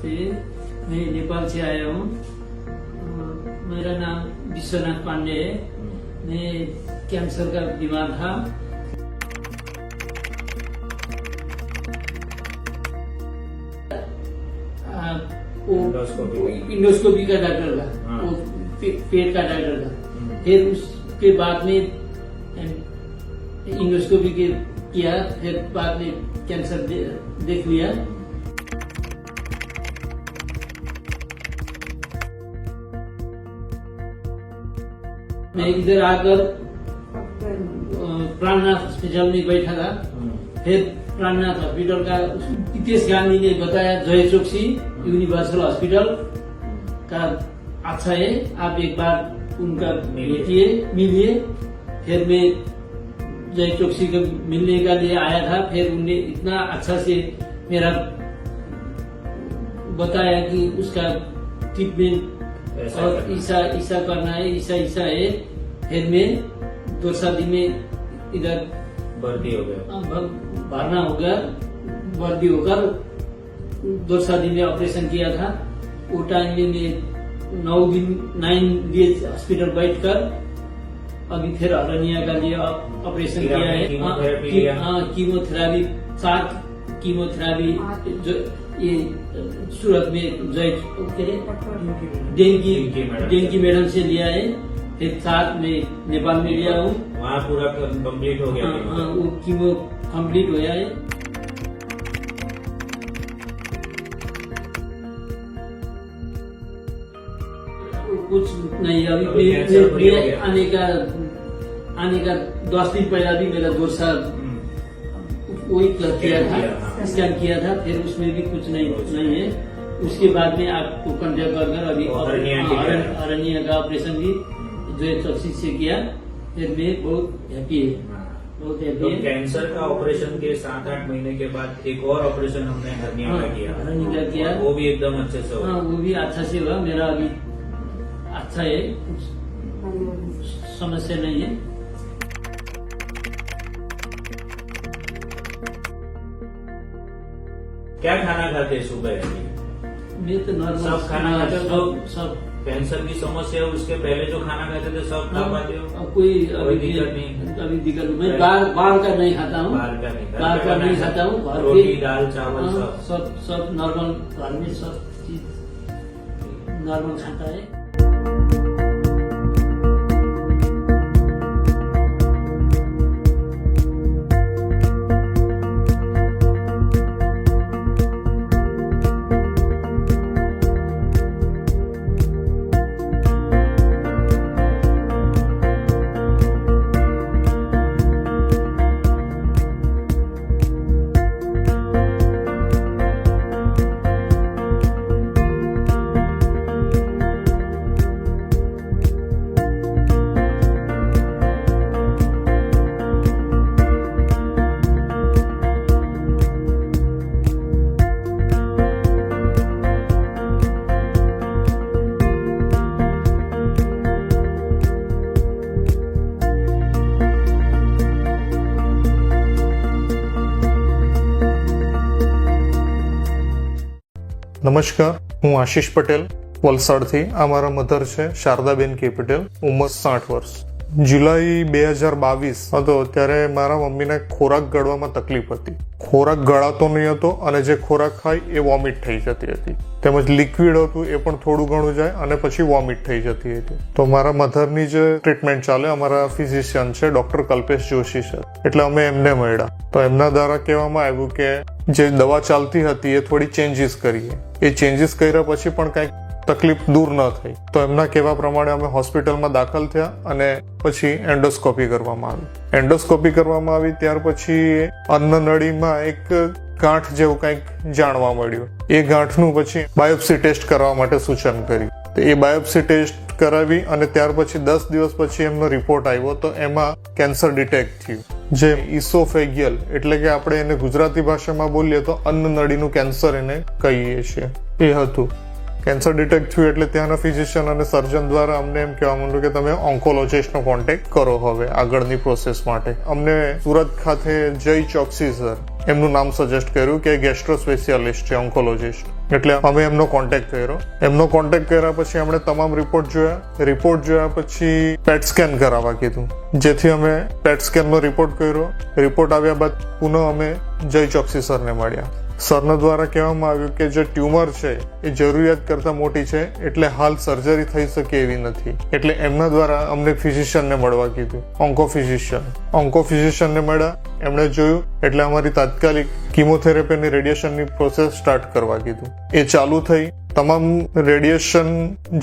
नमस्ते, मैं नेपाल से आया हूँ। मेरा नाम विश्वनाथ पांडे है। मैं कैंसर का बीमार था। इंडोस्कोपी का डॉक्टर का, वो पेट का डॉक्टर का। फिर उसके बाद में इंडोस्कोपी किया, फिर बाद में कैंसर देख लिया। मैं इधर आकर प्राणनाथ हॉस्पिटल में बैठा था। फिर प्राणनाथ हॉस्पिटल का हितेश गांधी ने बताया जय चौकसी यूनिवर्सल हॉस्पिटल का अच्छा है, आप एक बार उनका मिलिए। फिर मैं जय चौकसी को मिलने का लिए आया था। फिर उन्हें इतना अच्छा से मेरा बताया कि उसका ट्रीटमेंट और ऐसा करना है, ऐसा है। फिर मैं 2 शादी में इधर भर्ती हो गया, भरना हो गया। भर्ती होकर 2 शादी में ऑपरेशन किया था। वो टाइम में मैं 9 डेज हॉस्पिटल बैठकर अभी फिर हरनिया का लिए ऑपरेशन किया है। कीमोथेरापी 7 कीमोथेरापी जो ये सूरत में डेंकी मैडम से लिया है। फिर 7 में नेपाल में लिया हूँ। वहाँ पूरा कंप्लीट हो गया। हाँ, वो कीमो कंप्लीट हो गया है। कुछ नहीं, अभी आने का 10 दिन पहला भी मेरा दोस्त वही किया था, स्कैन किया था। फिर उसमें भी कुछ नहीं है। उसके बाद में आपको कंटेक्ट कर अभी अरनिया का ऑपरेशन भी जय चौकसी से किया। फिर मैं बहुत हैप्पी है। तो कैंसर का ऑपरेशन के 7-8 महीने के बाद एक और ऑपरेशन हमने हरनिया का किया। वो भी एकदम अच्छे से हुआ। वो भी अच्छा से हुआ। मेरा अभी अच्छा है, कुछ समस्या नहीं है। क्या खाना खाते सुबह? मैं तो नॉर्मल सब खाना खाते हो? सब कैंसर की समस्या है उसके पहले जो खाना खाते थे सब खा पाते हो? कोई दिक्कत नहीं? अभी दिक्कत नहीं। मैं बाहर का नहीं खाता हूँ। बाहर का नहीं खाता हूँ। रोटी दाल चावल सब नॉर्मल, घर में सब चीज नॉर्मल खाता है। નમસ્કાર, હું આશીષ પટેલ વલસાડથી. આ મારા મધર છે શારદાબેન કે પટેલ, ઉંમર 60 વર્ષ. જુલાઈ 2022 હતો ત્યારે મારા મમ્મીને ખોરાક ગળવામાં તકલીફ હતી. ખોરાક ગળાતો નહીં હતો અને જે ખોરાક ખાય એ વોમિટ થઈ જતી હતી. તેમજ લિક્વિડ હતું એ પણ થોડું ઘણું જાય અને પછી વોમિટ થઈ જતી હતી. તો મારા મધરની જે ટ્રીટમેન્ટ ચાલે, અમારા ફિઝિશિયન છે ડોક્ટર કલ્પેશ જોશી સર, એટલે અમે એમને મળ્યા. તો એમના દ્વારા કહેવામાં આવ્યું કે જે દવા ચાલતી હતી એ થોડી ચેન્જીસ કરીએ. એ ચેન્જીસ કર્યા પછી પણ કંઈક તકલીફ દૂર ન થઈ. તો એમના કહેવા પ્રમાણે અમે હોસ્પિટલમાં દાખલ થયા અને પછી એન્ડોસ્કોપી કરવામાં આવી. એન્ડોસ્કોપી કરવામાં આવી ત્યાર પછી અન્નનળીમાં એક ગાંઠ જેવું કંઈક જાણવા મળ્યું. એ ગાંઠનું પછી બાયોપ્સી ટેસ્ટ કરવા માટે સૂચન કર્યું. તો એ બાયોપ્સી ટેસ્ટ કરાવી અને ત્યાર પછી 10 દિવસ પછી એમનો રિપોર્ટ આવ્યો. તો એમાં કેન્સર ડિટેક્ટ થયું, જે ઇસોફેગિયલ એટલે કે આપણે એને ગુજરાતી ભાષામાં બોલીએ તો અન્નનળીનું કેન્સર એને કહીએ છીએ, એ હતું. કેન્સર ડિટેક્ટ થયું એટલે ત્યાંના ફિઝિશિયન અને સર્જન દ્વારા અમને એમ કહેવા માંડ્યું કે તમે ઓન્કોલોજિસ્ટનો કોન્ટેક્ટ કરો હવે આગળની પ્રોસેસ માટે. અમને સુરત ખાતે જય ચોકસી સર એમનું નામ સજેસ્ટ કર્યું કે ગેસ્ટ્રો સ્પેશિયાલિસ્ટ છે, ઓન્કોલોજિસ્ટ. એટલે અમે એમનો કોન્ટેક્ટ કર્યો. એમનો કોન્ટેક્ટ કર્યા પછી અમે તમામ રિપોર્ટ જોયા પછી પેટ સ્કેન કરાવવા કીધું, જેથી અમે પેટ સ્કેનનો રિપોર્ટ કર્યો. રિપોર્ટ આવ્યા બાદ પુનઃ અમે જય ચોકસી સરને મળ્યા. સરના દ્વારા કહેવામાં આવ્યું કે જે ટ્યુમર છે એ જરૂરિયાત કરતાં મોટી છે, એટલે હાલ સર્જરી થઈ શકે એવી નથી. એટલે એમના દ્વારા અમને ફિઝિશિયનને મળવા કીધું, ઓન્કોફિઝિશિયનને મળ્યા. એમણે જોયું એટલે અમારી તાત્કાલિક કિમોથેરાપી અને રેડિયેશનની પ્રોસેસ સ્ટાર્ટ કરવા કીધું. એ ચાલુ થઈ. તમામ રેડિયેશન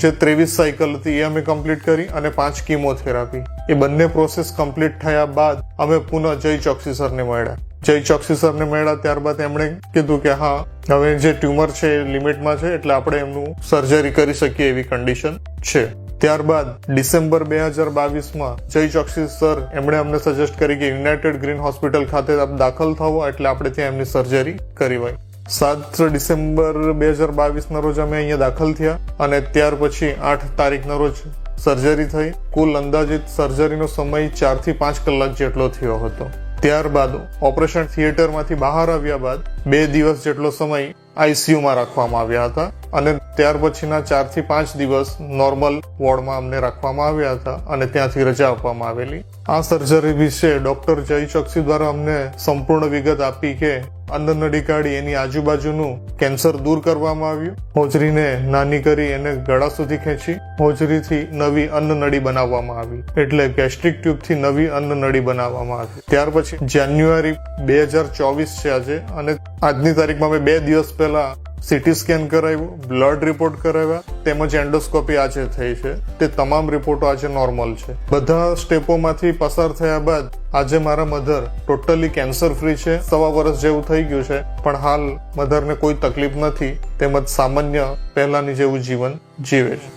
જે 23 સાયકલ હતી એ અમે કમ્પ્લીટ કરી અને 5 કિમોથેરાપી. એ બંને પ્રોસેસ કમ્પ્લીટ થયા બાદ અમે પુનઃ જય ચોકસી સરને મળ્યા. જય ચોકસી સરને મળ્યા ત્યારબાદ એમણે કીધું કે હા, હવે જે ટ્યુમર છે એ લિમિટમાં છે, એટલે આપણે એમનું સર્જરી કરી શકીએ એવી કન્ડિશન છે. ત્યારબાદ ડિસેમ્બર 2022માં જય ચોકસી સર એમણે અમને સજેસ્ટ કરી કે યુનાઇટેડ ગ્રીન હોસ્પિટલ ખાતે દાખલ થવો, એટલે આપણે ત્યાં એમની સર્જરી કરવાય. 7 ડિસેમ્બર 2022ના રોજ અમે અહીંયા દાખલ થયા અને ત્યાર પછી 8 તારીખના રોજ સર્જરી થઈ. કુલ અંદાજિત સર્જરીનો સમય 4 થી 5 કલાક જેટલો થયો હતો. ત્યારબાદ ઓપરેશન થિયેટરમાંથી બહાર આવ્યા બાદ 2 દિવસ જેટલો સમય આઈસીયુમાં રાખવામાં આવ્યા હતા અને ત્યાર પછીના 4 થી 5 દિવસ નોર્મલ વોર્ડમાં અમને રાખવામાં આવ્યા હતા અને ત્યાંથી રજા આપવામાં આવેલી. આ સર્જરી વિશે ડોક્ટર જય ચોકસી દ્વારા અમને સંપૂર્ણ વિગત આપી કે અન્નનળી કાઢી એની આજુબાજુનું કેન્સર દૂર કરવામાં આવ્યું. હોજરીને નાની કરી એને ગળા સુધી ખેંચી હોજરીથી નવી અન્નનળી બનાવવામાં આવી, એટલે ગેસ્ટ્રિક ટ્યુબથી નવી અન્નનળી બનાવવામાં આવી. ત્યાર પછી જાન્યુઆરી 2024 છે આજે, અને આજની તારીખમાં અમે 2 દિવસ પહેલા સીટી સ્કેન કરાવ્યું, બ્લડ રિપોર્ટ કરાવ્યા, તેમજ એન્ડોસ્કોપી આજે થઈ છે. તે તમામ રિપોર્ટો આજે નોર્મલ છે. બધા સ્ટેપોમાંથી પસાર થયા બાદ આજે મારા મધર ટોટલી કેન્સર ફ્રી છે. 1.25 વર્ષ જેવું થઈ ગયું છે, પણ હાલ મધરને કોઈ તકલીફ નથી, તેમજ સામાન્ય પહેલાની જેવું જીવન જીવે છે.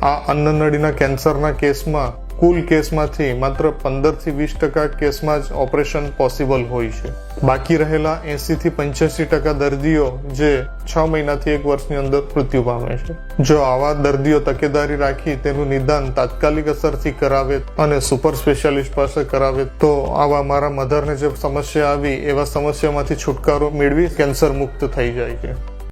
આ અન્નનળીના કેન્સરના કેસમાં કુલ કેસમાંથી માત્ર 15 થી 20% કેસમાં જ ઓપરેશન પોસિબલ હોય છે. બાકી રહેલા 80 થી 85% દર્દીઓ જે 6 મહિનાથી 1 વર્ષની અંદર મૃત્યુ પામે છે. જો આવા દર્દીઓ તકેદારી રાખી તેનું નિદાન તાત્કાલિક અસરથી કરાવે અને સુપર સ્પેશિયાલિસ્ટ પાસે કરાવે તો આવા મારા મધરને જે સમસ્યા આવી એવા સમસ્યામાંથી છુટકારો મેળવી કેન્સર મુક્ત થઈ જાય છે.